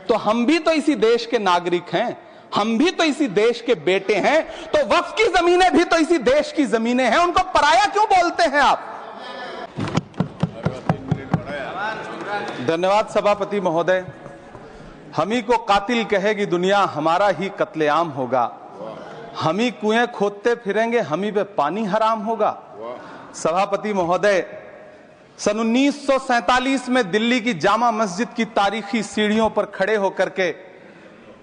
तो हम भी तो इसी देश के नागरिक हैं, हम भी तो इसी देश के बेटे हैं, तो वक्फ की जमीनें भी तो इसी देश की जमीनें हैं, उनको पराया क्यों बोलते हैं आप? धन्यवाद सभापति महोदय। हम ही को कातिल कहेगी दुनिया, हमारा ही कत्लेआम होगा। हम ही कुएं खोदते फिरेंगे, हम ही पे पानी हराम होगा। सभापति महोदय, सन 1947 में दिल्ली की जामा मस्जिद की तारीखी सीढ़ियों पर खड़े होकर के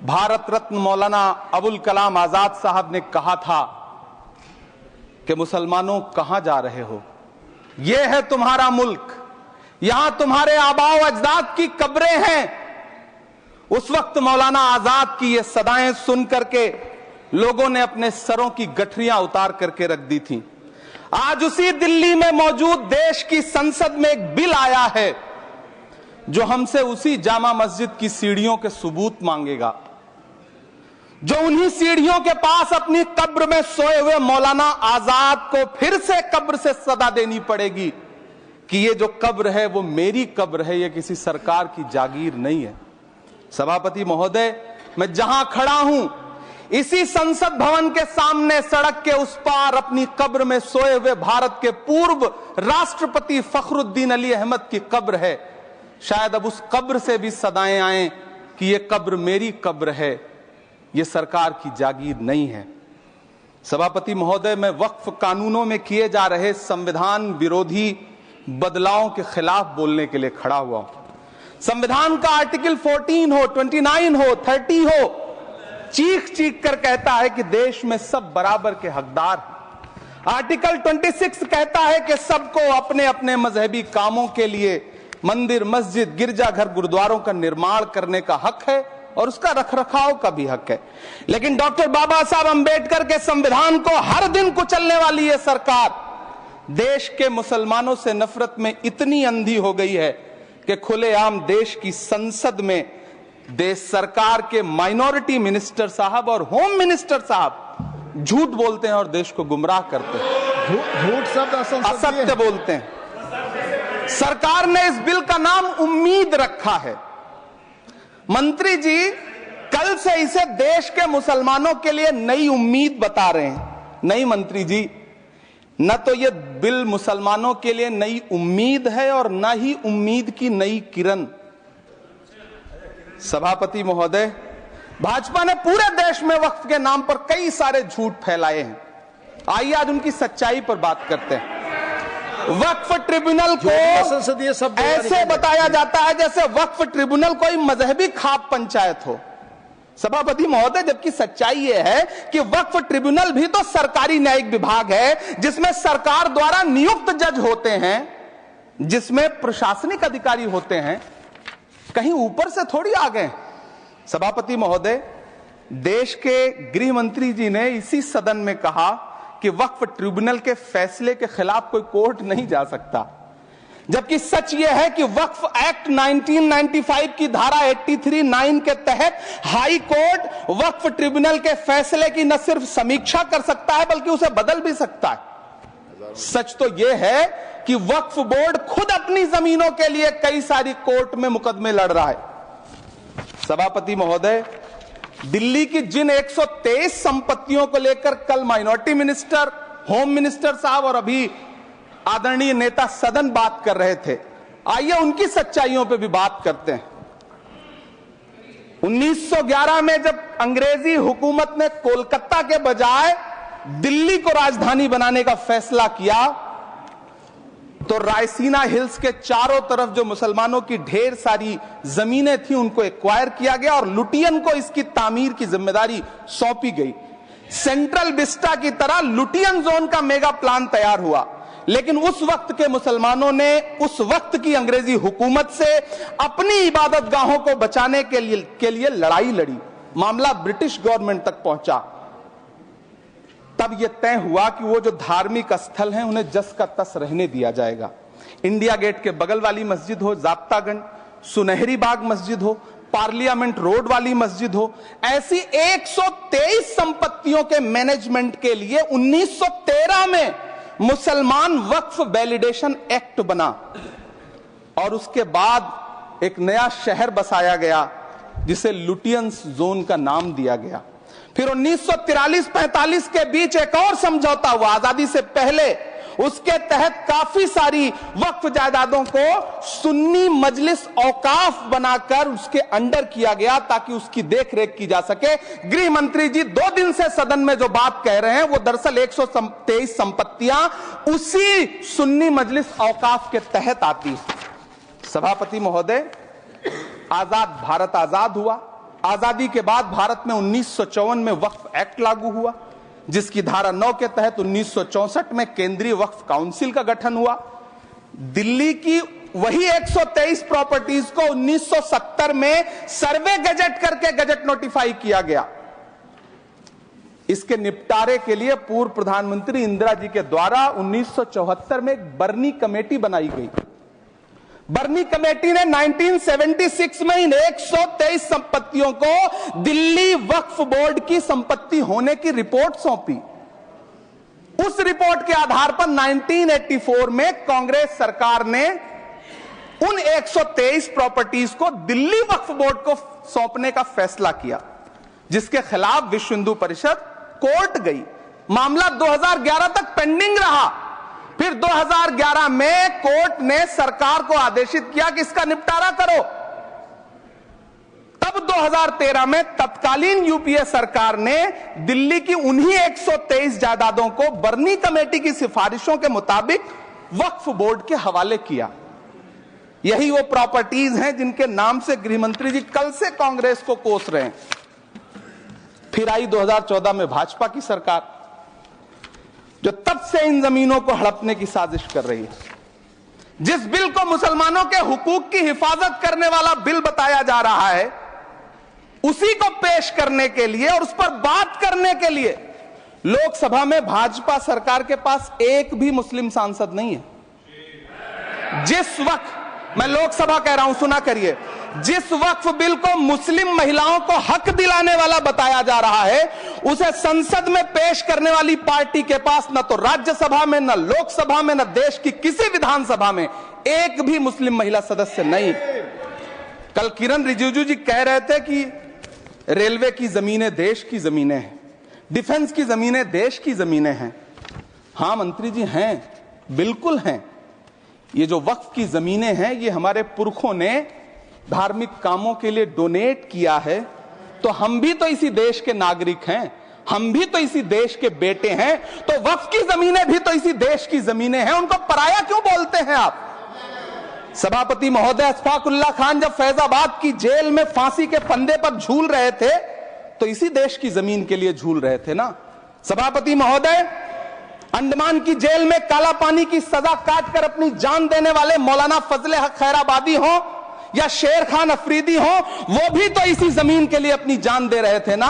भारत रत्न मौलाना अबुल कलाम आजाद साहब ने कहा था कि मुसलमानों कहां जा रहे हो, यह है तुम्हारा मुल्क, यहां तुम्हारे आबाओ अजदाद की कब्रें हैं। उस वक्त मौलाना आजाद की ये सदाएं सुन करके लोगों ने अपने सरों की गठरियां उतार करके रख दी थी। आज उसी दिल्ली में मौजूद देश की संसद में एक बिल आया है जो हमसे उसी जामा मस्जिद की सीढ़ियों के सबूत मांगेगा, जो उन्हीं सीढ़ियों के पास अपनी कब्र में सोए हुए मौलाना आजाद को फिर से कब्र से सदा देनी पड़ेगी कि ये जो कब्र है वो मेरी कब्र है, ये किसी सरकार की जागीर नहीं है। सभापति महोदय, मैं जहां खड़ा हूं इसी संसद भवन के सामने सड़क के उस पार अपनी कब्र में सोए हुए भारत के पूर्व राष्ट्रपति फखरुद्दीन अली अहमद की कब्र है। शायद अब उस कब्र से भी सदाएं आए कि ये कब्र मेरी कब्र है, ये सरकार की जागीर नहीं है। सभापति महोदय, मैं वक्फ कानूनों में किए जा रहे संविधान विरोधी बदलावों के खिलाफ बोलने के लिए खड़ा हुआ हूं। संविधान का आर्टिकल 14 हो, 29 हो, 30 हो, चीख चीख कर कहता है कि देश में सब बराबर के हकदार हैं। आर्टिकल 26 कहता है कि सबको अपने अपने मजहबी कामों के लिए मंदिर, मस्जिद, गिरजाघर, गुरुद्वारों का निर्माण करने का हक है और उसका रखरखाव का भी हक है। लेकिन डॉक्टर बाबा साहब अंबेडकर के संविधान को हर दिन कुचलने वाली यह सरकार देश के मुसलमानों से नफरत में इतनी अंधी हो गई है कि खुलेआम देश की संसद में देश सरकार के माइनॉरिटी मिनिस्टर साहब और होम मिनिस्टर साहब झूठ बोलते हैं और देश को गुमराह करते हैं, झूठ शब्द असत्य बोलते हैं। सरकार ने इस बिल का नाम उम्मीद रखा है। मंत्री जी कल से इसे देश के मुसलमानों के लिए नई उम्मीद बता रहे हैं। नहीं मंत्री जी, न तो यह बिल मुसलमानों के लिए नई उम्मीद है और न ही उम्मीद की नई किरण। सभापति महोदय, भाजपा ने पूरे देश में वक्फ के नाम पर कई सारे झूठ फैलाए हैं। आइए आज उनकी सच्चाई पर बात करते हैं। वक्फ ट्रिब्यूनल को ऐसे बताया जाता है जैसे वक्फ ट्रिब्यूनल कोई मजहबी खाप पंचायत हो। सभापति महोदय, जबकि सच्चाई यह है कि वक्फ ट्रिब्यूनल भी तो सरकारी न्यायिक विभाग है जिसमें सरकार द्वारा नियुक्त जज होते हैं, जिसमें प्रशासनिक अधिकारी होते हैं, कहीं ऊपर से थोड़ी आ गए। सभापति महोदय, देश के गृह मंत्री जी ने इसी सदन में कहा कि वक्फ ट्रिब्यूनल के फैसले के खिलाफ कोई कोर्ट नहीं जा सकता, जबकि सच यह है कि वक्फ एक्ट 1995 की धारा 83(9) के तहत हाई कोर्ट वक्फ ट्रिब्यूनल के फैसले की न सिर्फ समीक्षा कर सकता है बल्कि उसे बदल भी सकता है। सच तो यह है कि वक्फ बोर्ड खुद अपनी जमीनों के लिए कई सारी कोर्ट में मुकदमे लड़ रहा है। सभापति महोदय, दिल्ली की जिन 123 संपत्तियों को लेकर कल माइनॉरिटी मिनिस्टर, होम मिनिस्टर साहब और अभी आदरणीय नेता सदन बात कर रहे थे, आइए उनकी सच्चाइयों पे भी बात करते हैं। 1911 में जब अंग्रेजी हुकूमत ने कोलकाता के बजाय दिल्ली को राजधानी बनाने का फैसला किया तो रायसीना हिल्स के चारों तरफ जो मुसलमानों की ढेर सारी जमीनें थी उनको एक्वायर किया गया और लुटियन को इसकी तामीर की जिम्मेदारी सौंपी गई। सेंट्रल विस्टा की तरह लुटियन जोन का मेगा प्लान तैयार हुआ, लेकिन उस वक्त के मुसलमानों ने उस वक्त की अंग्रेजी हुकूमत से अपनी इबादत गाहों को बचाने के लिए लड़ाई लड़ी। मामला ब्रिटिश गवर्नमेंट तक पहुंचा। तब यह तय हुआ कि वो जो धार्मिक स्थल हैं उन्हें जस का तस रहने दिया जाएगा। इंडिया गेट के बगल वाली मस्जिद हो, जाब्तागंज, सुनहरी बाग मस्जिद हो, पार्लियामेंट रोड वाली मस्जिद हो, ऐसी 123 संपत्तियों के मैनेजमेंट के लिए 1913 में मुसलमान वक्फ वैलिडेशन एक्ट बना और उसके बाद एक नया शहर बसाया गया जिसे लुटियंस जोन का नाम दिया गया। फिर 1943-45 के बीच एक और समझौता हुआ आजादी से पहले, उसके तहत काफी सारी वक्फ जायदादों को सुन्नी मजलिस औकाफ बनाकर उसके अंडर किया गया ताकि उसकी देखरेख की जा सके। गृह मंत्री जी 2 दिन से सदन में जो बात कह रहे हैं वो दरअसल 123 संपत्तियां उसी सुन्नी मजलिस औकाफ के तहत आती है। सभापति महोदय, आजाद भारत आजाद हुआ। आजादी के बाद भारत में 1954 में वक्फ एक्ट लागू हुआ, जिसकी धारा 9 के तहत 1964 में केंद्रीय वक्फ काउंसिल का गठन हुआ। दिल्ली की वही 123 प्रॉपर्टीज को 1970 में सर्वे गजट करके गजट नोटिफाई किया गया। इसके निपटारे के लिए पूर्व प्रधानमंत्री इंदिरा जी के द्वारा 1974 में एक बर्नी कमेटी बनाई गई। बर्नी कमेटी ने 1976 में इन 123 संपत्तियों को दिल्ली वक्फ बोर्ड की संपत्ति होने की रिपोर्ट सौंपी। उस रिपोर्ट के आधार पर 1984 में कांग्रेस सरकार ने उन 123 प्रॉपर्टीज को दिल्ली वक्फ बोर्ड को सौंपने का फैसला किया, जिसके खिलाफ विश्व हिंदू परिषद कोर्ट गई। मामला 2011 तक पेंडिंग रहा। फिर 2011 में कोर्ट ने सरकार को आदेशित किया कि इसका निपटारा करो। तब 2013 में तत्कालीन यूपीए सरकार ने दिल्ली की उन्हीं 123 जायदादों को बर्नी कमेटी की सिफारिशों के मुताबिक वक्फ बोर्ड के हवाले किया। यही वो प्रॉपर्टीज हैं जिनके नाम से गृह मंत्री जी कल से कांग्रेस को कोस रहे हैं। फिर आई 2014 में भाजपा की सरकार, जो तब से इन जमीनों को हड़पने की साजिश कर रही है। जिस बिल को मुसलमानों के हुकूक की हिफाजत करने वाला बिल बताया जा रहा है, उसी को पेश करने के लिए और उस पर बात करने के लिए लोकसभा में भाजपा सरकार के पास एक भी मुस्लिम सांसद नहीं है। जिस वक्त, मैं लोकसभा कह रहा हूं, सुना करिए, जिस वक्फ बिल को मुस्लिम महिलाओं को हक दिलाने वाला बताया जा रहा है, उसे संसद में पेश करने वाली पार्टी के पास न तो राज्यसभा में, न लोकसभा में, न देश की किसी विधानसभा में एक भी मुस्लिम महिला सदस्य नहीं। कल किरण रिजिजू जी कह रहे थे कि रेलवे की जमीनें देश की जमीनें हैं, डिफेंस की जमीनें देश की जमीनें हैं। हां मंत्री जी, हैं, बिल्कुल हैं। ये जो वक्फ की जमीनें हैं, ये हमारे पुरखों ने धार्मिक कामों के लिए डोनेट किया है। तो हम भी तो इसी देश के नागरिक हैं, हम भी तो इसी देश के बेटे हैं। तो वक्फ की जमीनें भी तो इसी देश की जमीनें हैं, उनको पराया क्यों बोलते हैं आप? सभापति महोदय, अशफाकुल्लाह खान जब फैजाबाद की जेल में फांसी के फंदे पर झूल रहे थे, तो इसी देश की जमीन के लिए झूल रहे थे ना। सभापति महोदय, अंडमान की जेल में काला पानी की सजा काटकर अपनी जान देने वाले मौलाना फजले हक खैराबादी हो या शेर खान अफरीदी हो, वो भी तो इसी जमीन के लिए अपनी जान दे रहे थे ना।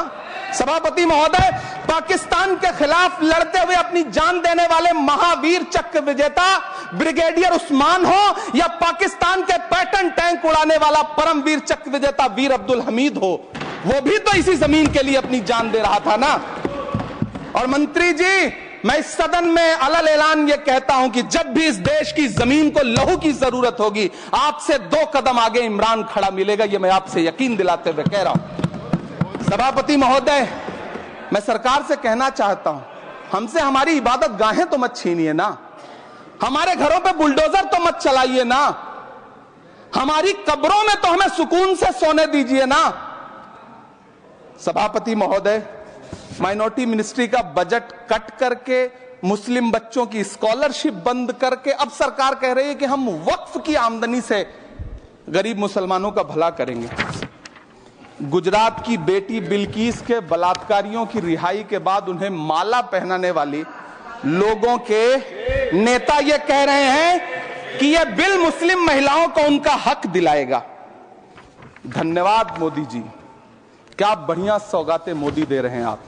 सभापति महोदय, पाकिस्तान के खिलाफ लड़ते हुए अपनी जान देने वाले महावीर चक्र विजेता ब्रिगेडियर उस्मान हो या पाकिस्तान के पैटर्न टैंक उड़ाने वाला परमवीर चक्र विजेता वीर अब्दुल हमीद हो, वो भी तो इसी जमीन के लिए अपनी जान दे रहा था ना। और मंत्री जी, मैं इस सदन में अलल ऐलान ये कहता हूं कि जब भी इस देश की जमीन को लहू की जरूरत होगी, आपसे 2 कदम आगे इमरान खड़ा मिलेगा, ये मैं आपसे यकीन दिलाते हुए कह रहा हूं। सभापति महोदय, मैं सरकार से कहना चाहता हूं, हमसे हमारी इबादत गाहें तो मत छीनिए ना, हमारे घरों पे बुलडोजर तो मत चलाइए ना, हमारी कब्रों में तो हमें सुकून से सोने दीजिए ना। सभापति महोदय, माइनॉरिटी मिनिस्ट्री का बजट कट करके, मुस्लिम बच्चों की स्कॉलरशिप बंद करके अब सरकार कह रही है कि हम वक्फ की आमदनी से गरीब मुसलमानों का भला करेंगे। गुजरात की बेटी बिल्किस के बलात्कारियों की रिहाई के बाद उन्हें माला पहनाने वाली लोगों के नेता ये कह रहे हैं कि यह बिल मुस्लिम महिलाओं को उनका हक दिलाएगा। धन्यवाद मोदी जी, क्या बढ़िया सौगातें मोदी दे रहे हैं आप।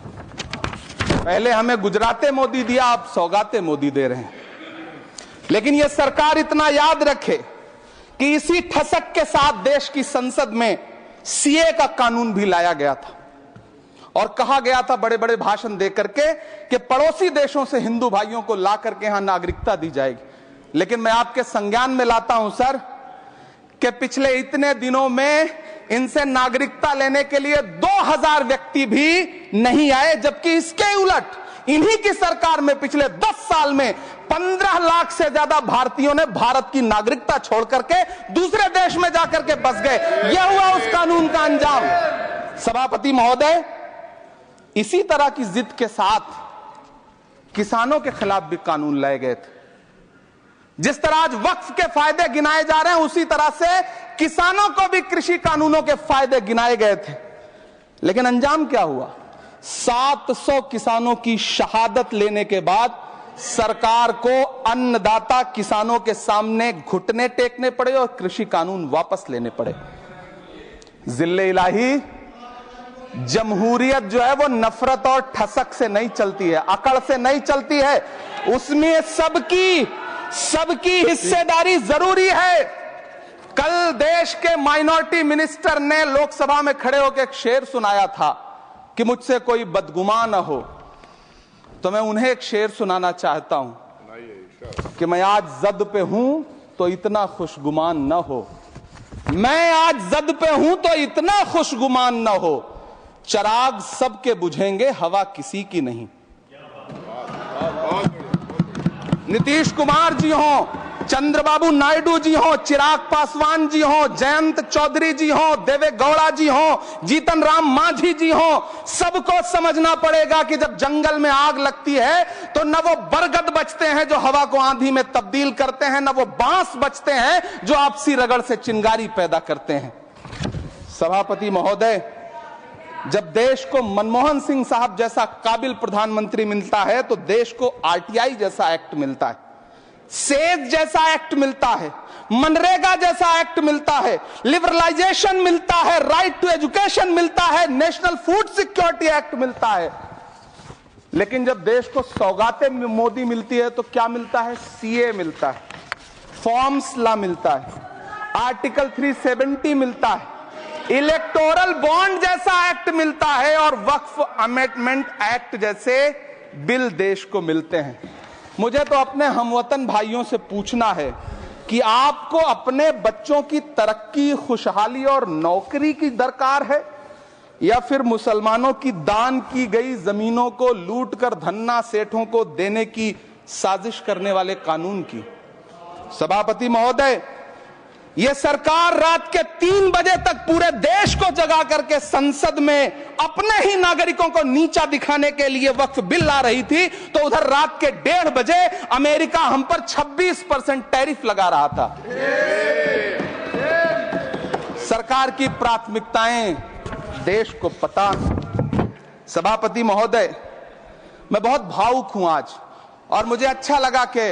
पहले हमें गुजराते मोदी दिया, आप सौगातें मोदी दे रहे हैं। लेकिन यह सरकार इतना याद रखे कि इसी ठसक के साथ देश की संसद में सीए का कानून भी लाया गया था और कहा गया था बड़े बड़े भाषण देकर के कि पड़ोसी देशों से हिंदू भाइयों को ला करके यहां नागरिकता दी जाएगी। लेकिन मैं आपके संज्ञान में लाता हूं सर कि पिछले इतने दिनों में इनसे नागरिकता लेने के लिए 2000 व्यक्ति भी नहीं आए, जबकि इसके उलट इन्हीं की सरकार में पिछले 10 साल में 15 लाख से ज्यादा भारतीयों ने भारत की नागरिकता छोड़ करके दूसरे देश में जाकर के बस गए। यह हुआ उस कानून का अंजाम। सभापति महोदय, इसी तरह की जिद के साथ किसानों के खिलाफ भी कानून लाए गए थे। जिस तरह आज वक्फ के फायदे गिनाए जा रहे हैं, उसी तरह से किसानों को भी कृषि कानूनों के फायदे गिनाए गए थे। लेकिन अंजाम क्या हुआ? 700 किसानों की शहादत लेने के बाद सरकार को अन्नदाता किसानों के सामने घुटने टेकने पड़े और कृषि कानून वापस लेने पड़े। जिल्ले इलाही, जमहूरियत जो है वो नफरत और ठसक से नहीं चलती है, अकड़ से नहीं चलती है, उसमें सबकी हिस्सेदारी जरूरी है। कल देश के माइनॉरिटी मिनिस्टर ने लोकसभा में खड़े होकर एक शेर सुनाया था कि मुझसे कोई बदगुमान न हो, तो मैं उन्हें एक शेर सुनाना चाहता हूं कि मैं आज जद पे हूं तो इतना खुशगुमान न हो, मैं आज जद पे हूं तो इतना खुशगुमान न हो, चराग सबके बुझेंगे हवा किसी की नहीं। नीतीश कुमार जी हो, चंद्रबाबू नायडू जी हो, चिराग पासवान जी हो, जयंत चौधरी जी हो, देवे गौड़ा जी हो, जीतन राम मांझी जी हो, सबको समझना पड़ेगा कि जब जंगल में आग लगती है तो न वो बरगद बचते हैं जो हवा को आंधी में तब्दील करते हैं, न वो बांस बचते हैं जो आपसी रगड़ से चिंगारी पैदा करते हैं। सभापति महोदय, जब देश को मनमोहन सिंह साहब जैसा काबिल प्रधानमंत्री मिलता है तो देश को आरटीआई जैसा एक्ट मिलता है, सेज जैसा एक्ट मिलता है, मनरेगा जैसा एक्ट मिलता है, लिबरलाइजेशन मिलता है, राइट टू एजुकेशन मिलता है, नेशनल फूड सिक्योरिटी एक्ट मिलता है। लेकिन जब देश को सौगातें मोदी मिलती है तो क्या मिलता है? सीए मिलता है, फॉर्म्स लॉ मिलता है, आर्टिकल 370 मिलता है, इलेक्टोरल बॉन्ड जैसा एक्ट मिलता है और वक्फ अमेंडमेंट एक्ट जैसे बिल देश को मिलते हैं। मुझे तो अपने हमवतन भाइयों से पूछना है कि आपको अपने बच्चों की तरक्की, खुशहाली और नौकरी की दरकार है या फिर मुसलमानों की दान की गई जमीनों को लूटकर धन्ना सेठों को देने की साजिश करने वाले कानून की? सभापति महोदय, यह सरकार रात के 3 बजे तक पूरे देश को जगा करके संसद में अपने ही नागरिकों को नीचा दिखाने के लिए वक्फ बिल ला रही थी, तो उधर रात के 1:30 बजे अमेरिका हम पर 26% टैरिफ लगा रहा था। सरकार की प्राथमिकताएं देश को पता। सभापति महोदय, मैं बहुत भावुक हूं आज, और मुझे अच्छा लगा कि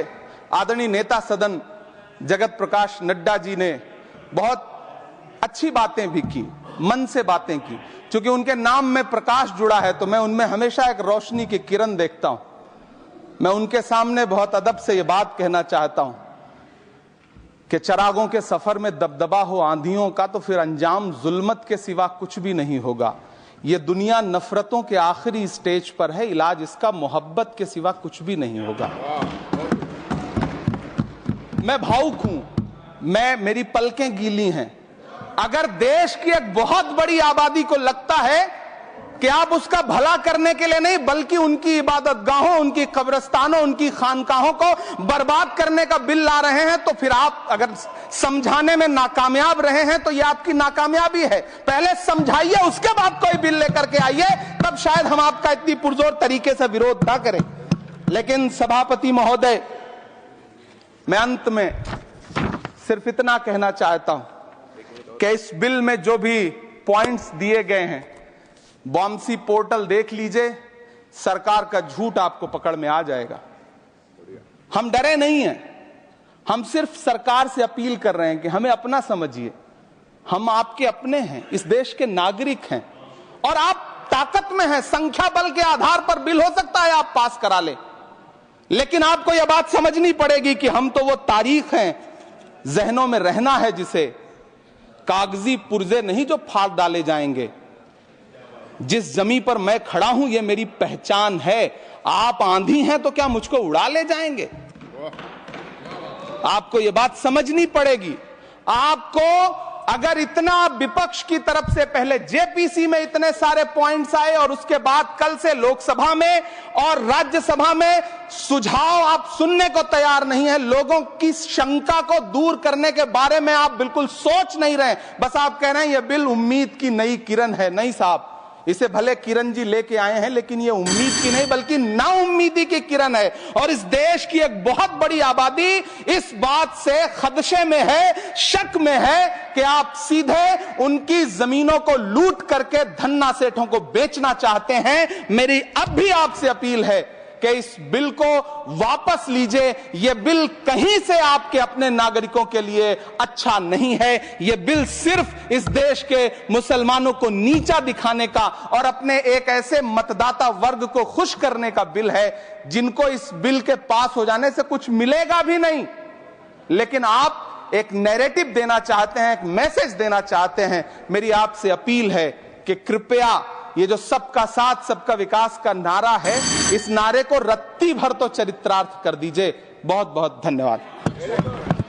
आदरणीय नेता सदन जगत प्रकाश नड्डा जी ने बहुत अच्छी बातें भी की, मन से बातें की। क्योंकि उनके नाम में प्रकाश जुड़ा है तो मैं उनमें हमेशा एक रोशनी की किरण देखता हूं। मैं उनके सामने बहुत अदब से ये बात कहना चाहता हूं कि चरागों के सफर में दबदबा हो आंधियों का तो फिर अंजाम जुल्मत के सिवा कुछ भी नहीं होगा। ये दुनिया नफरतों के आखिरी स्टेज पर है, इलाज इसका मोहब्बत के सिवा कुछ भी नहीं होगा। मैं भावुक हूं, मेरी पलकें गीली हैं। अगर देश की एक बहुत बड़ी आबादी को लगता है कि आप उसका भला करने के लिए नहीं बल्कि उनकी इबादतगाहों, उनकी कब्रिस्तानों, उनकी खानकाहों को बर्बाद करने का बिल ला रहे हैं, तो फिर आप अगर समझाने में नाकामयाब रहे हैं तो यह आपकी नाकामयाबी है। पहले समझाइए, उसके बाद कोई बिल लेकर के आइए, तब शायद हम आपका इतनी पुरजोर तरीके से विरोध ना करें। लेकिन सभापति महोदय, मैं अंत में सिर्फ इतना कहना चाहता हूं कि इस बिल में जो भी पॉइंट्स दिए गए हैं, बॉम्सी पोर्टल देख लीजिए, सरकार का झूठ आपको पकड़ में आ जाएगा। हम डरे नहीं हैं, हम सिर्फ सरकार से अपील कर रहे हैं कि हमें अपना समझिए। हम आपके अपने हैं, इस देश के नागरिक हैं और आप ताकत में हैं। संख्या बल के आधार पर बिल हो सकता है आप पास करा ले, लेकिन आपको यह बात समझनी पड़ेगी कि हम तो वो तारीख हैं, जहनों में रहना है जिसे कागजी पुर्जे नहीं जो फाड़ डाले जाएंगे। जिस जमीन पर मैं खड़ा हूं ये मेरी पहचान है। आप आंधी हैं तो क्या मुझको उड़ा ले जाएंगे? आपको यह बात समझनी पड़ेगी। आपको अगर इतना विपक्ष की तरफ से पहले जेपीसी में इतने सारे पॉइंट्स आए और उसके बाद कल से लोकसभा में और राज्यसभा में सुझाव आप सुनने को तैयार नहीं है, लोगों की शंका को दूर करने के बारे में आप बिल्कुल सोच नहीं रहे, बस आप कह रहे हैं यह बिल उम्मीद की नई किरण है। नहीं साहब, इसे भले किरण जी लेके आए हैं, लेकिन ये उम्मीद की नहीं बल्कि नाउम्मीदी की किरण है। और इस देश की एक बहुत बड़ी आबादी इस बात से खदशे में है, शक में है कि आप सीधे उनकी जमीनों को लूट करके धन्ना सेठों को बेचना चाहते हैं। मेरी अब भी आपसे अपील है कि इस बिल को वापस लीजिए। यह बिल कहीं से आपके अपने नागरिकों के लिए अच्छा नहीं है। यह बिल सिर्फ इस देश के मुसलमानों को नीचा दिखाने का और अपने एक ऐसे मतदाता वर्ग को खुश करने का बिल है जिनको इस बिल के पास हो जाने से कुछ मिलेगा भी नहीं, लेकिन आप एक नैरेटिव देना चाहते हैं, एक मैसेज देना चाहते हैं। मेरी आपसे अपील है कि कृपया ये जो सबका साथ सबका विकास का नारा है, इस नारे को रत्ती भर तो चरित्रार्थ कर दीजिए। बहुत बहुत धन्यवाद।